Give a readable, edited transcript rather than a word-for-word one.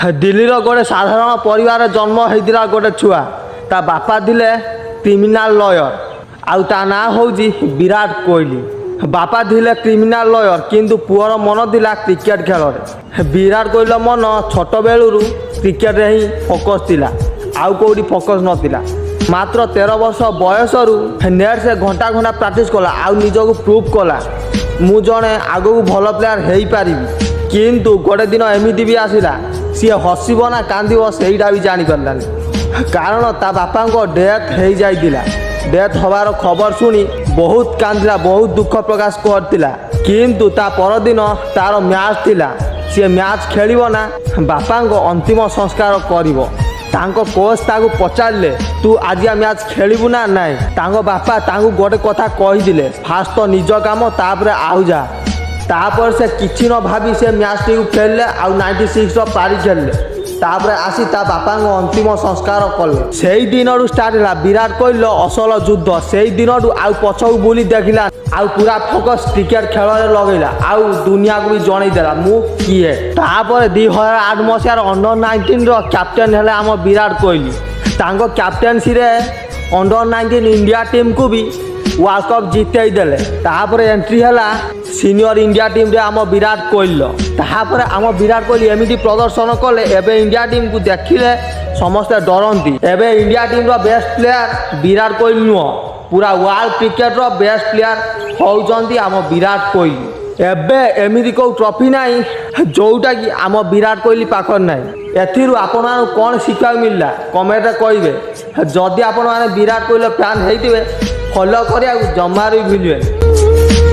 दिल्लीर गोटे साधारण परिवार जन्म होता गोटे छुआ ता बापा थिले क्रिमिनाल लॉयर आउ ता ना होउजी विराट कोहली। बापा थिले क्रिमिनाल लॉयर किंतु पुअर मन थिला क्रिकेट खेल रे। विराट कोहली मन छोट बेलू क्रिकेट रे ही फोकस थिला आउ कोडी फोकस नथिला। मात्र 13 वर्ष बयस नेट से घंटा घंटा प्रैक्टिस कला आउ निजको प्रूव कला मु जणे आगु भल प्लेयर हेई पारिबी। किंतु गोटे दिन एमती भी आसला सी हसब ना कांदब सेटा भी जापारानी कारण ता बापा को डेथ हो जाइला। डेथ हबार खबर शुणी बहुत कांदिला बहुत दुख प्रकाश करतिला। किंतु ता परदिन तार मैच थिला सी मैच खेलिबो ना बापा को अंतिम संस्कार करिवो। तांको कोच ताकू पचारे तू आज मैच खेलबू ना नाई तांको बापा तांको गोटे कथा कही फास्ट तो निज काम तापर आउ जा तापर से किछि न भाभी से मैच टी खेलले आउ 96 पारी खेलले तापर आसी ता बापा अंतिम संस्कार कले। से दिन स्टार्ट है विराट कोहली असल युद्ध। से दिन आउ पछक बुली देखला आउ पूरा फोकस क्रिकेट खेल में लगेला आउ दुनिया को भी जनईदेला मु किए। तापर 2008 मसीहार अंडर-19 रो कैप्टेन हेले आम विराट कोहली। तांको कैप्टेनसी रे अंडर-19 इंडिया टीम को भी वर्ल्ड कप जीते देले। तापर एंट्री हैला सीनियर इंडिया टीम रे आम विराट कोहली। तापर आम विराट कोहली एमती प्रदर्शन कले एबे इंडिया टीम को देखिले समस्ते डरती। एबे इंडिया टीम रो बेस्ट प्लेयर विराट कोहली नुह पूरा वर्ल्ड क्रिकेट रो बेस्ट प्लेयर होउचंती आम विराट कोहली। एबे एमती को ट्रॉफी नाई जोटा कि आम विराट कोहली पाखर नाई। एथिरु आपण माने कोन शिक्षा मिलला कमेंट रे कहिबे। जदि आपण माने विराट कोहली फैन हेइतिबे फॉलो करिया जमार भी भूलिबे।